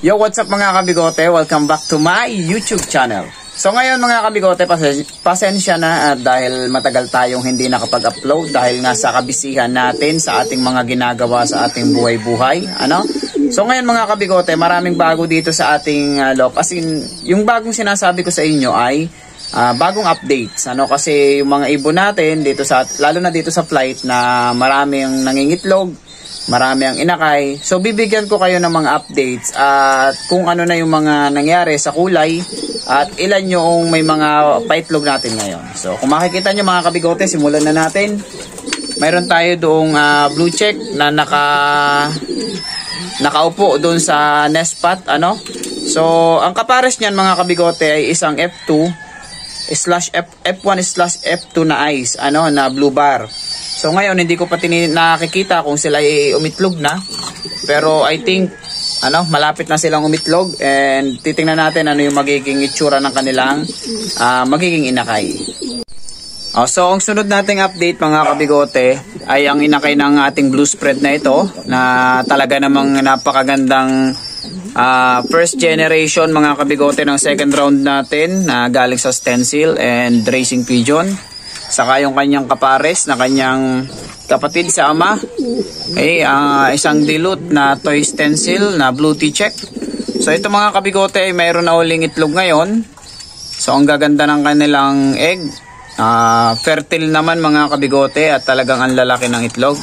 Yo, what's up mga kabigote? Welcome back to my YouTube channel. So ngayon mga kabigote, pasensya na dahil matagal tayong hindi nakapag-upload dahil nga sa kabisihan natin sa ating mga ginagawa sa ating buhay-buhay. So ngayon mga kabigote, maraming bago dito sa ating loob. As in, yung bagong sinasabi ko sa inyo ay bagong updates. Kasi yung mga ibon natin, dito lalo na dito sa flight na maraming nangingitlog, marami ang inakay. So bibigyan ko kayo ng mga updates at kung ano na yung mga nangyari sa kulay at ilan yung may mga paitlog natin ngayon. So kung makikita nyo mga kabigote, simulan na natin. Mayroon tayo doong blue check na nakaupo doon sa nest pot. So ang kapares niyan mga kabigote ay isang F2/F1/F2 na eyes, na blue bar. So ngayon hindi ko pa nakikita kung sila ay umitlog na. Pero I think malapit na silang umitlog and titingnan natin ano yung magiging itsura ng kanilang magiging inakay. So ang sunod nating update mga kabigote ay ang inakay ng ating blue spread na ito na talaga namang napakagandang first generation mga kabigote ng second round natin na galing sa stencil and racing pigeon. Saka yung kanyang kapares na kanyang kapatid sa ama ay isang dilute na toy stencil na blue T-check. So ito mga kabigote ay mayroon na uling itlog ngayon. So ang gaganda ng kanilang egg, fertile naman mga kabigote at talagang ang lalaki ng itlog.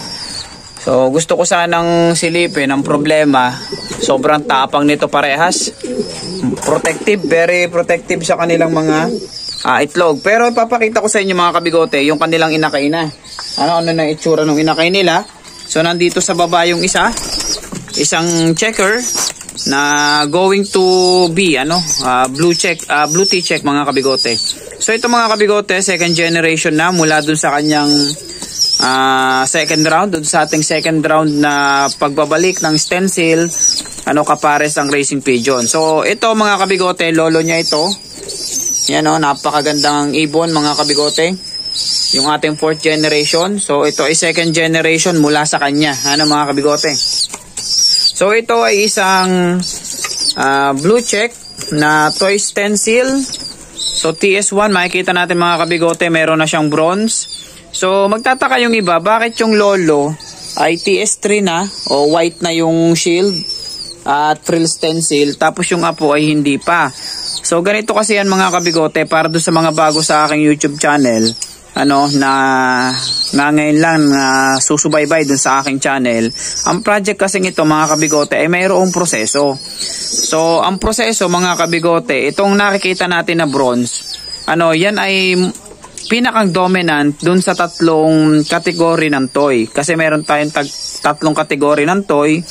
So gusto ko sanang silipin ang problema, sobrang tapang nito parehas. Protective, very protective sa kanilang mga itlog. Pero papakita ko sa inyo mga kabigote yung kanilang inakay na. Ano na itsura ng inakay nila. So nandito sa baba yung isang checker na going to be blue T-check mga kabigote. So ito mga kabigote, second generation na mula dun sa kanyang second round, dun sa ating second round na pagbabalik ng stencil, kapares ang racing pigeon. So ito mga kabigote, lolo niya ito. Yan napakagandang ibon mga kabigote. Yung ating fourth generation. So ito ay second generation mula sa kanya. Mga kabigote. So ito ay isang blue check na toy stencil. So TS1, makikita natin mga kabigote, meron na siyang bronze. So magtataka yung iba, bakit yung lolo ay TS3 na o white na yung shield at frill stencil, tapos yung apo ay hindi pa. So ganito kasi yan mga kabigote, para doon sa mga bago sa aking YouTube channel, na ngayon lang susubaybay doon sa aking channel. Ang project kasing ito mga kabigote ay mayroong proseso. So ang proseso mga kabigote, itong nakikita natin na bronze, yan ay pinakang dominant dun sa tatlong kategory ng toy. Kasi meron tayong tatlong kategory ng toy.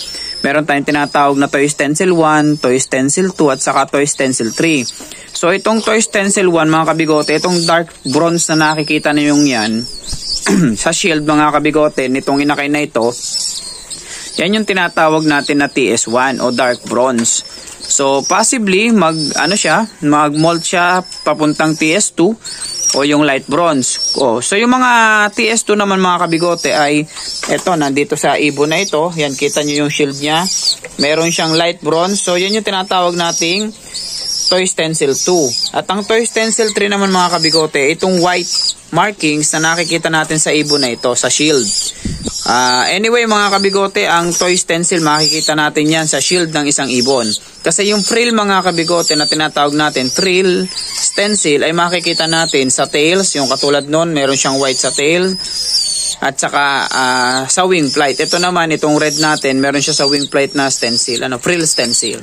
Meron tayong tinatawag na toy stencil 1, toy stencil 2 at saka toy stencil 3. So itong toy stencil 1 mga kabigote, itong dark bronze na nakikita niyo yan sa shield mga kabigote nitong inakay na ito, yan yung tinatawag natin na TS1 o dark bronze. So possibly mag-mold siya papuntang TS2 o yung light bronze. So yung mga TS2 naman mga kabigote ay eto, nandito sa ibon na ito. Yan, kita nyo yung shield niya. Meron siyang light bronze. So yan yung tinatawag nating toy stencil 2. At ang toy stencil 3 naman mga kabigote, itong white markings na nakikita natin sa ibon na ito, sa shield. Anyway mga kabigote, ang toy stencil makikita natin yan sa shield ng isang ibon. Kasi yung frill mga kabigote na tinatawag natin frill stencil ay makikita natin sa tails, yung katulad nun, meron siyang white sa tail at saka sa wing flight. Ito naman, itong red natin, meron siya sa wing flight na stencil, frill stencil.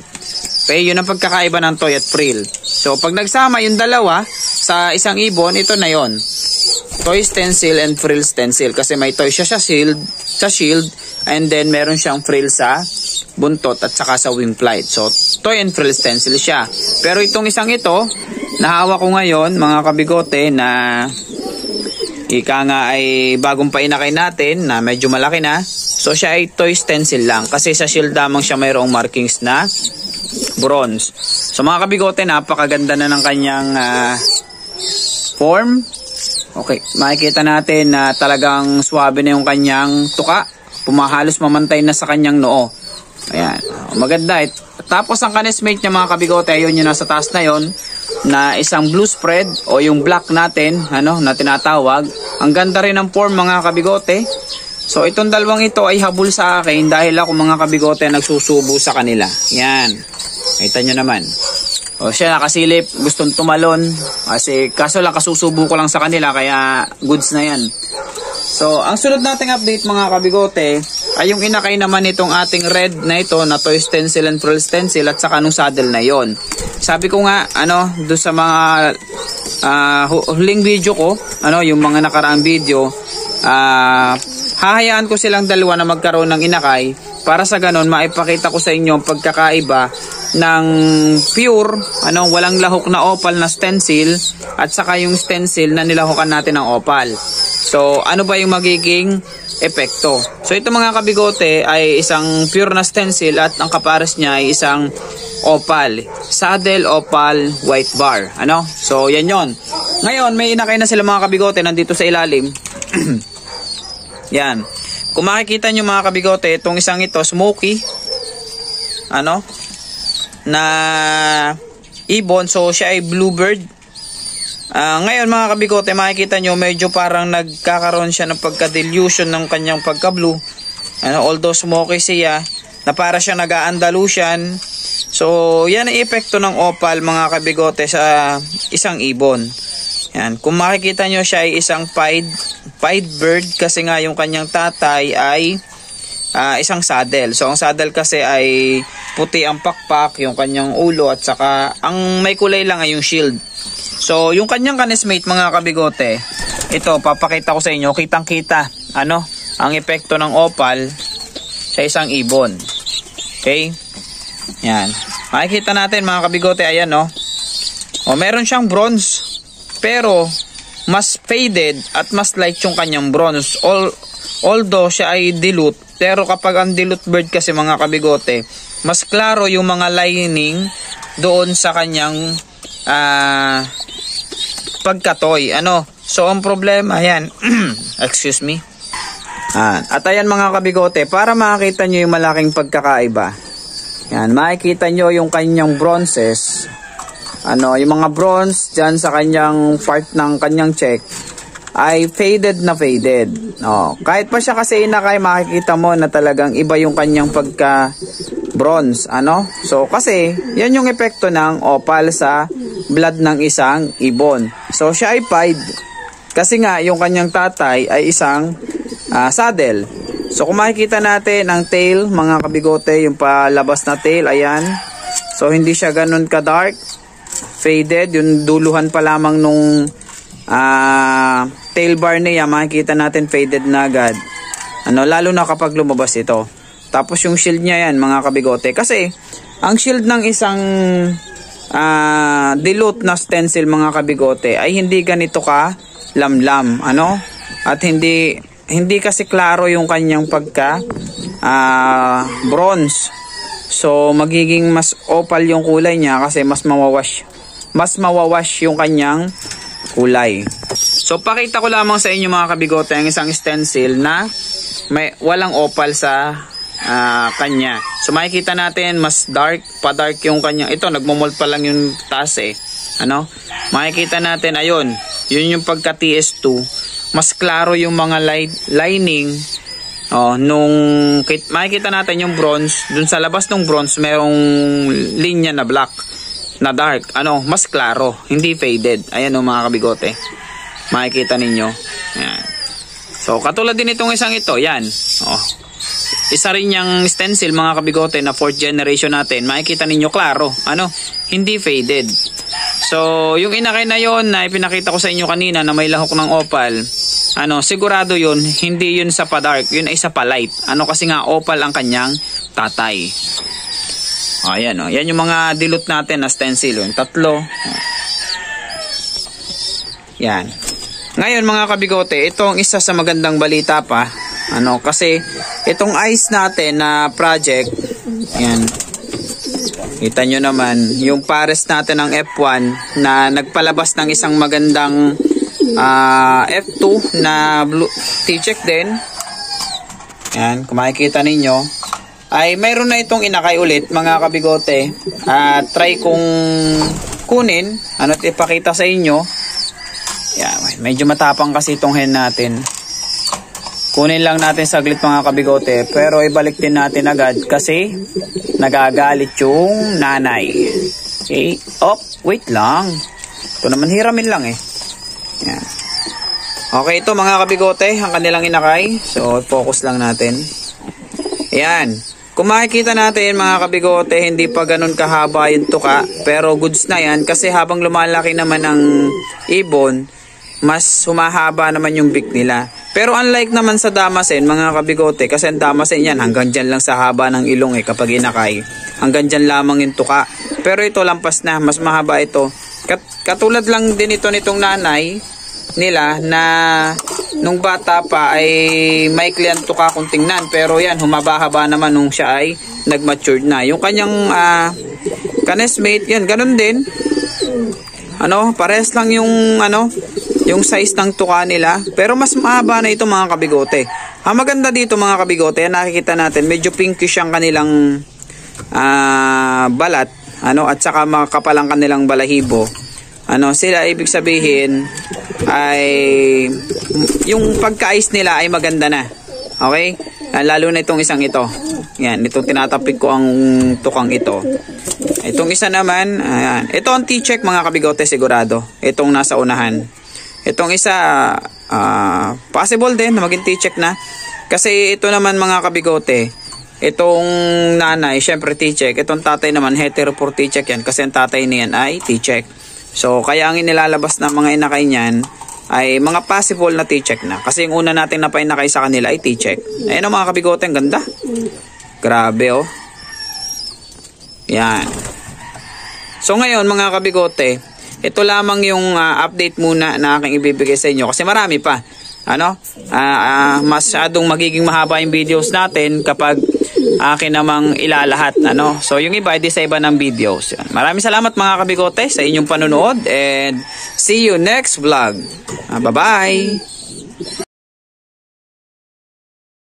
Okay, yun ang pagkakaiba ng toy at frill. So pag nagsama yung dalawa sa isang ibon, ito na yon, toy stencil and frill stencil, kasi may toy siya sa shield and then meron siyang frill sa buntot at saka sa wing flight. So toy and frill stencil siya. Pero itong isang ito, nahawa ko ngayon mga kabigote, na ika nga ay bagong painakay natin na medyo malaki na. So siya ay toy stencil lang, kasi sa shield lamang siya mayroong markings na bronze. So mga kabigote, napakaganda na ng kanyang form. Okay, makikita natin na talagang swabe na yung kanyang tuka. Pumahalos mamantay na sa kanyang noo. Ayan, maganda. Tapos ang kanesmate niya mga kabigote, ayun yung nasa taas na yon, na isang blue spread o yung black natin, ano, na tinatawag. Ang ganda rin ng form mga kabigote. So itong dalawang ito ay habol sa akin dahil ako mga kabigote nagsusubo sa kanila. Yan. Kita nyo naman. O siya nakasilip, gustong tumalon. Kasi kaso lang kasusubo ko lang sa kanila kaya goods na yan. So ang sunod nating update mga kabigote ay yung inakay naman itong ating red na ito na toy stencil and pearl stencil at saka nung saddle na yon. Sabi ko nga ano doon sa mga huling video ko, ano yung mga nakaraang video, hahayaan ko silang dalawa na magkaroon ng inakay para sa ganon maipakita ko sa inyo ang pagkakaiba ng pure, ano, walang lahok na opal na stencil at saka yung stencil na nilahukan natin ng opal. So, ano ba yung magiging epekto? So, ito mga kabigote ay isang pure na stencil at ang kapares niya ay isang opal. Saddle opal white bar. Ano? So, yan yon. Ngayon, may inakay na sila mga kabigote nandito sa ilalim. Yan. Kung makikita nyo mga kabigote, itong isang ito, smoky. Ano? Na ibon. So, siya ay bluebird. Ngayon mga kabigote, makikita nyo medyo parang nagkakaroon siya ng pagka-dilution ng kanyang pagka-blue. Ano, although smoky siya, na para siya nag-Andalusian. So, yan ang epekto ng opal mga kabigote sa isang ibon. Yan. Kung makikita nyo siya ay isang pied bird kasi nga yung kanyang tatay ay isang saddle. So, ang saddle kasi ay puti ang pakpak, yung kanyang ulo at saka ang may kulay lang ay yung shield. So, yung kanyang kanesmate mga kabigote, ito, papakita ko sa inyo, kitang-kita, ano, ang epekto ng opal sa isang ibon. Okay? Yan. Makikita natin mga kabigote, ayan, no? O, meron siyang bronze, pero, mas faded at mas light yung kanyang bronze. Although, siya ay dilute, pero kapag ang dilute bird kasi mga kabigote, mas klaro yung mga lining doon sa kanyang pagkatoy. Ano? So, ang problema, ayan. Excuse me. At ayan mga kabigote, para makita nyo yung malaking pagkakaiba. Yan, makikita nyo yung kanyang bronzes. Ano, yung mga bronze dyan sa kanyang part ng kanyang check ay faded na faded. Kahit pa siya kasi inakay, makikita mo na talagang iba yung kanyang pagka bronze. Ano? So, kasi, yan yung epekto ng opal sa blood ng isang ibon. So, siya ay pied. Kasi nga, yung kanyang tatay ay isang saddle. So, kung makikita natin ang tail, mga kabigote, yung palabas na tail, ayan. So, hindi siya ganun ka-dark. Faded. Yung duluhan pa lamang nung tail bar niya, makikita natin faded na agad. Ano, lalo na kapag lumabas ito. Tapos yung shield niya yan, mga kabigote. Kasi, ang shield ng isang dilute na stencil, mga kabigote, ay hindi ganito ka lamlam. Ano? At hindi kasi klaro yung kanyang pagka bronze. So, magiging mas opal yung kulay niya kasi mas mawawash yung kanyang kulay. So, pakita ko lamang sa inyo mga kabigote ang isang stencil na may walang opal sa kanya. So, makikita natin mas dark, pa-dark yung kanyang. Ito, nagmumold pa lang yung taas eh. Ano? Makikita natin, ayun, yun yung pagka TS2. Mas klaro yung mga lining. Makikita natin yung bronze. Dun sa labas ng bronze, merong linya na black, na dark. Ano, mas klaro. Hindi faded. Ayan o mga kabigote. Makikita ninyo. Ayan. So, katulad din itong isang ito. Yan. Isa rin yung stencil mga kabigote na 4th generation natin. Makikita ninyo klaro. Ano? Hindi faded. So, yung inakay na yon na ipinakita ko sa inyo kanina na may lahok ng opal, ano, sigurado yun, hindi yun sa pa-dark, yun ay sa pa-light. Ano, kasi nga opal ang kanyang tatay. Ayan, yan yung mga dilute natin na stencil. Yung tatlo. Yan. Ngayon mga kabigote, itong isa sa magandang balita pa. Ano, kasi itong ice natin na project, yan. Kita nyo naman, yung pares natin ng F1 na nagpalabas ng isang magandang F2 na blue T-check din. Yan, kung makikita ninyo, ay mayroon na itong inakay ulit mga kabigote. Try kong kunin, at ipakita sa inyo. Yan, medyo matapang kasi itong hen natin. Kunin lang natin saglit mga kabigote, pero ibalik din natin agad kasi nagagalit yung nanay. Okay, wait lang. Ito naman hiramin lang eh. Yan. Okay, ito mga kabigote, ang kanilang inakay. So, focus lang natin. Ayan. Kung makikita natin mga kabigote, hindi pa ganun kahaba yung tuka. Pero goods na yan kasi habang lumalaki naman ang ibon, mas humahaba naman yung beak nila. Pero unlike naman sa damasen mga kabigote, kasi ang damasen yan hanggang dyan lang sa haba ng ilong kapag inakay. Hanggang dyan lamang yung tuka. Pero ito lampas na, mas mahaba ito. Katulad lang din ito nitong nanay nila na nung bata pa ay maikli ang tuka kung tingnan. Pero yan, humaba-haba naman nung siya ay nag-matured na. Yung kanyang canesmate, yan, ganun din. Pares lang yung size ng tuka nila, pero mas mahaba na ito mga kabigote. Ang maganda dito mga kabigote, nakikita natin medyo pinkish ang kanilang balat, at saka makapal ang kanilang balahibo. Sila ibig sabihin ay yung pagka-eyes nila ay maganda na. Okay? Lalo na itong isang ito. Yan, itong tinatapik ko ang tukang ito. Itong isa naman, ayan. Ito ang T-check mga kabigote sigurado. Itong nasa unahan. Itong isa, possible din na maging T-check na. Kasi ito naman mga kabigote, itong nanay, syempre T-check. Itong tatay naman, hetero for T-check yan. Kasi ang tatay niyan ay T-check. So, kaya ang inilalabas ng mga inakay niyan ay mga possible na T-check na. Kasi yung una natin na painakay sa kanila ay T-check. Ayan o mga kabigote, ang ganda. Grabe oh. Yan. So ngayon mga kabigote, ito lamang yung update muna na aking ibibigay sa inyo. Kasi marami pa. Masyadong magiging mahaba yung videos natin kapag akin namang ilalahat. So yung iba, di sa iba ng videos. Maraming salamat mga kabigote sa inyong panonood. And see you next vlog. Bye-bye.